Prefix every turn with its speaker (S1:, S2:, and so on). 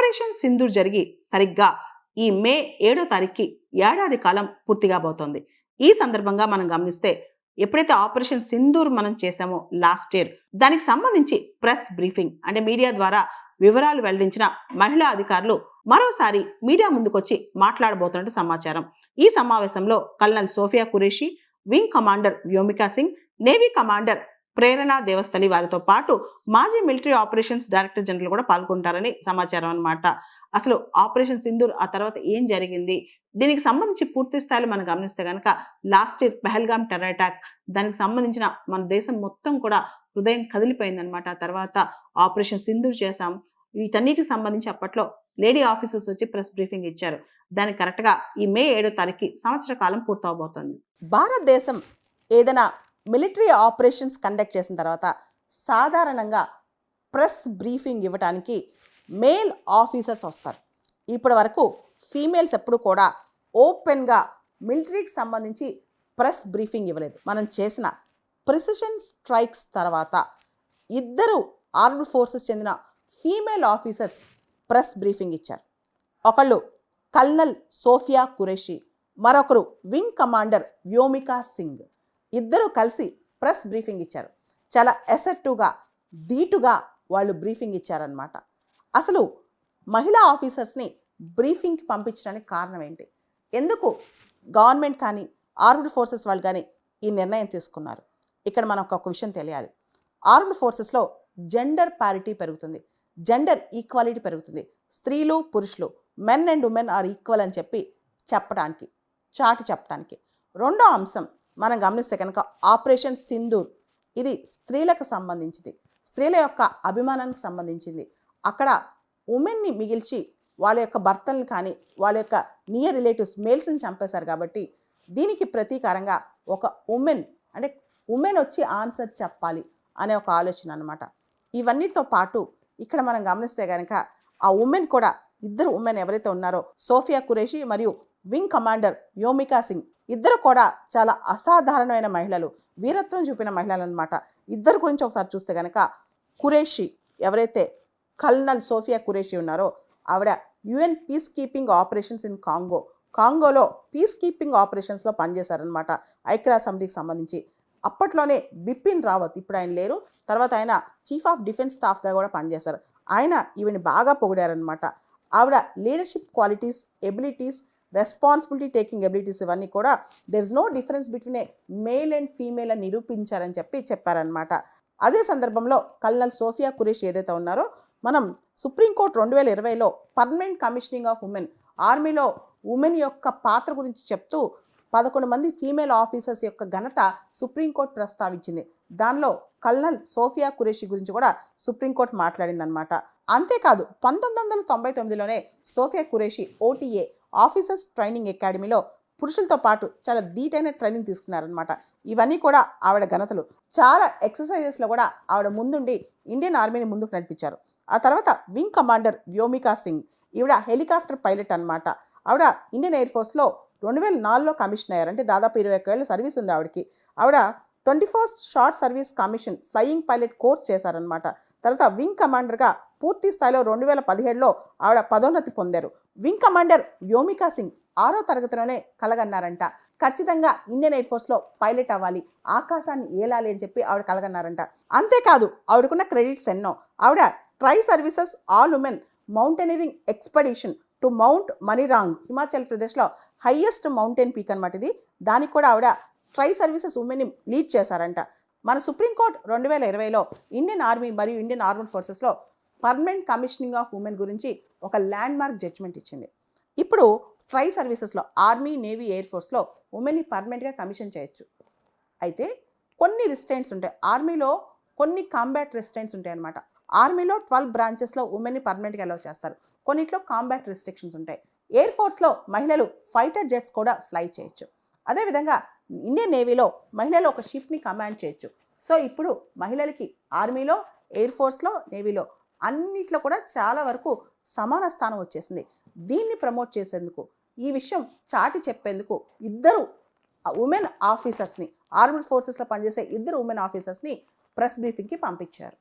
S1: Operation Sindoor జరిగి సరిగ్గా ఈ మే 7వ తారీఖుకి ఏడాది కాలం పూర్తిగా పోతోంది. ఈ సందర్భంగా మనం గమనిస్తే ఎప్పుడైతే ఆపరేషన్ సింధూర్ మనం చేశామో లాస్ట్ ఇయర్, దానికి సంబంధించి ప్రెస్ బ్రీఫింగ్ అంటే మీడియా ద్వారా వివరాలు వెల్లడించిన మహిళా అధికారులు మరోసారి మీడియా ముందుకొచ్చి మాట్లాడబోతున్నట్టు సమాచారం. ఈ సమావేశంలో colonel Sofiya Qureshi, wing commander Vyomika Singh, navy commander Prerna Devasthali వారితో పాటు మాజీ మిలిటరీ ఆపరేషన్స్ డైరెక్టర్ జనరల్ కూడా పాల్గొంటారని సమాచారం అన్నమాట. అసలు ఆపరేషన్ సింధూర్ ఆ తర్వాత ఏం జరిగింది, దీనికి సంబంధించి పూర్తి స్థాయిలో మనం గమనిస్తే కనుక last year Pahalgam terror attack, దానికి సంబంధించిన మన దేశం మొత్తం కూడా హృదయం కదిలిపోయిందనమాట. ఆ తర్వాత ఆపరేషన్ సింధూర్ చేశాం. వీటన్నిటికి సంబంధించి అప్పట్లో లేడీ ఆఫీసర్స్ వచ్చి ప్రెస్ బ్రీఫింగ్ ఇచ్చారు. దానికి కరెక్ట్గా ఈ మే 7వ తారీఖుకి సంవత్సర కాలం పూర్తవబోతోంది. భారతదేశం ఏదైనా మిలిటరీ ఆపరేషన్స్ కండక్ట్ చేసిన తర్వాత సాధారణంగా ప్రెస్ బ్రీఫింగ్ ఇవ్వడానికి మేల్ ఆఫీసర్స్ వస్తారు. ఇప్పటి వరకు ఫీమేల్స్ ఎప్పుడు కూడా ఓపెన్గా మిలిటరీకి సంబంధించి ప్రెస్ బ్రీఫింగ్ ఇవ్వలేదు. మనం చేసిన ప్రిసిషన్ స్ట్రైక్స్ తర్వాత ఇద్దరు ఆర్మ్డ్ ఫోర్సెస్ చెందిన ఫీమేల్ ఆఫీసర్స్ ప్రెస్ బ్రీఫింగ్ ఇచ్చారు. ఒకళ్ళు కల్నల్ సోఫియా ఖురేషీ, మరొకరు వింగ్ కమాండర్ వ్యోమికా సింగ్. ఇద్దరు కలిసి ప్రెస్ బ్రీఫింగ్ ఇచ్చారు. చాలా అసర్టివ్గా, ధీటుగా వాళ్ళు బ్రీఫింగ్ ఇచ్చారనమాట. అసలు మహిళా ఆఫీసర్స్ని బ్రీఫింగ్కి పంపించడానికి కారణం ఏంటి? ఎందుకు గవర్నమెంట్ కానీ ఆర్మ్డ్ ఫోర్సెస్ వాళ్ళు కానీ ఈ నిర్ణయం తీసుకున్నారు? ఇక్కడ మనకు ఒక విషయం తెలియాలి. ఆర్మ్డ్ ఫోర్సెస్లో జెండర్ పారిటీ పెరుగుతుంది, జెండర్ ఈక్వాలిటీ పెరుగుతుంది. స్త్రీలు పురుషులు, men and women are equal అని చెప్పడానికి చాటి చెప్పడానికి. రెండో అంశం మనం గమనిస్తే కనుక ఆపరేషన్ సింధూర్ ఇది స్త్రీలకు సంబంధించింది, స్త్రీల యొక్క అభిమానానికి సంబంధించింది. అక్కడ ఉమెన్ని మిగిల్చి వాళ్ళ యొక్క భర్తల్ని కానీ వాళ్ళ యొక్క నియర్ రిలేటివ్స్ మేల్స్ని చంపేశారు. కాబట్టి దీనికి ప్రతీకారంగా ఒక ఉమెన్ వచ్చి ఆన్సర్ చెప్పాలి అనే ఒక ఆలోచన అనమాట. ఇవన్నిటితో పాటు ఇక్కడ మనం గమనిస్తే కనుక ఆ ఉమెన్ కూడా, ఇద్దరు ఉమెన్ ఎవరైతే ఉన్నారో సోఫియా ఖురేషీ మరియు వింగ్ కమాండర్ వ్యోమికా సింగ్, ఇద్దరు కూడా చాలా అసాధారణమైన మహిళలు, వీరత్వం చూపిన మహిళలు అనమాట. ఇద్దరు గురించి ఒకసారి చూస్తే కనుక ఖురేషీ ఎవరైతే కల్నల్ సోఫియా ఖురేషీ ఉన్నారో ఆవిడ UN peace keeping operations in కాంగోలో పీస్ కీపింగ్ ఆపరేషన్స్లో పనిచేశారనమాట, ఐక్యరాజ్య సమితికి సంబంధించి. అప్పట్లోనే బిపిన్ రావత్, ఇప్పుడు ఆయన లేరు, తర్వాత ఆయన చీఫ్ ఆఫ్ డిఫెన్స్ స్టాఫ్గా కూడా పనిచేశారు. ఆయన ఈవిని బాగా పొగిడారనమాట. ఆవిడ leadership qualities, abilities, responsibility taking abilities ఇవన్నీ కూడా there is no difference between a male and female అని నిరూపించారని చెప్పారనమాట. అదే సందర్భంలో కల్నల్ సోఫియా ఖురేషీ ఏదైతే ఉన్నారో, మనం సుప్రీంకోర్టు 2020లో పర్మనెంట్ కమిషనింగ్ ఆఫ్ ఉమెన్, ఆర్మీలో ఉమెన్ యొక్క పాత్ర గురించి చెప్తూ 11 మంది ఫీమేల్ ఆఫీసర్స్ యొక్క ఘనత సుప్రీంకోర్టు ప్రస్తావించింది. దానిలో కల్నల్ సోఫియా ఖురేషీ గురించి కూడా సుప్రీంకోర్టు మాట్లాడిందనమాట. అంతేకాదు 1999లోనే Sofiya Qureshi OTA officers training అకాడమీలో పురుషులతో పాటు చాలా ధీటైన ట్రైనింగ్ తీసుకున్నారనమాట. ఇవన్నీ కూడా ఆవిడ ఘనతలు. చాలా ఎక్సర్సైజెస్లో కూడా ఆవిడ ముందుండి ఇండియన్ ఆర్మీని ముందుకు నడిపించారు. ఆ తర్వాత వింగ్ కమాండర్ వ్యోమికా సింగ్, ఈవిడ హెలికాప్టర్ పైలట్ అనమాట. ఆవిడ ఇండియన్ ఎయిర్ ఫోర్స్లో 2004లో కమిషన్ అయ్యారు. అంటే దాదాపు 21 ఏళ్ళ సర్వీస్ ఉంది ఆవిడకి. ఆవిడ 21st short service commission flying pilot course చేశారనమాట. తర్వాత వింగ్ కమాండర్గా పూర్తి స్థాయిలో 2017లో ఆవిడ పదోన్నతి పొందారు. వింగ్ కమాండర్ వ్యోమికా సింగ్ 6వ తరగతిలోనే కలగన్నారంట, ఖచ్చితంగా ఇండియన్ ఎయిర్ ఫోర్స్లో పైలట్ అవ్వాలి, ఆకాశాన్ని ఏలాలి అని చెప్పి ఆవిడ కలగన్నారంట. అంతేకాదు ఆవిడకున్న క్రెడిట్స్ ఎన్నో. ఆవిడ tri services all women mountaineering expedition to mount Manirang, Himachal ప్రదేశ్లో హైయెస్ట్ మౌంటైన్ పీక్ అనమాట ఇది. దానికి కూడా ఆవిడ ట్రై సర్వీసెస్ ఉమెన్ని లీడ్ చేశారంట. మన సుప్రీంకోర్టు 2020లో ఇండియన్ ఆర్మీ మరియు ఇండియన్ ఆర్మ్డ్ ఫోర్సెస్లో పర్మనెంట్ కమిషనింగ్ ఆఫ్ ఉమెన్ గురించి ఒక ల్యాండ్ మార్క్ జడ్జ్మెంట్ ఇచ్చింది. ఇప్పుడు ట్రై సర్వీసెస్లో ఆర్మీ, నేవీ, ఎయిర్ ఫోర్స్లో ఉమెన్ని పర్మనెంట్గా కమిషన్ చేయొచ్చు. అయితే కొన్ని రిస్ట్రెయింట్స్ ఉంటాయి. ఆర్మీలో కొన్ని కాంబాట్ రిస్ట్రెయింట్స్ ఉంటాయి అనమాట. ఆర్మీలో 12 బ్రాంచెస్లో ఉమెన్ని పర్మనెంట్గా అలౌ చేస్తారు, కొన్నిట్లో కాంబాట్ రిస్ట్రిక్షన్స్ ఉంటాయి. ఎయిర్ ఫోర్స్లో మహిళలు ఫైటర్ జెట్స్ కూడా ఫ్లై చేయొచ్చు. అదేవిధంగా ఇండియన్ నేవీలో మహిళలు ఒక షిప్ని కమాండ్ చేయొచ్చు. సో ఇప్పుడు మహిళలకి ఆర్మీలో, ఎయిర్ ఫోర్స్లో, నేవీలో అన్నిట్లో కూడా చాలా వరకు సమాన స్థానం వచ్చేసింది. దీన్ని ప్రమోట్ చేసేందుకు, ఈ విషయం చాటి చెప్పేందుకు ఇద్దరు ఉమెన్ ఆఫీసర్స్ని, ఆర్మ్డ్ ఫోర్సెస్లో పనిచేసే ఇద్దరు ఉమెన్ ఆఫీసర్స్ని ప్రెస్ బ్రీఫింగ్కి పంపించారు.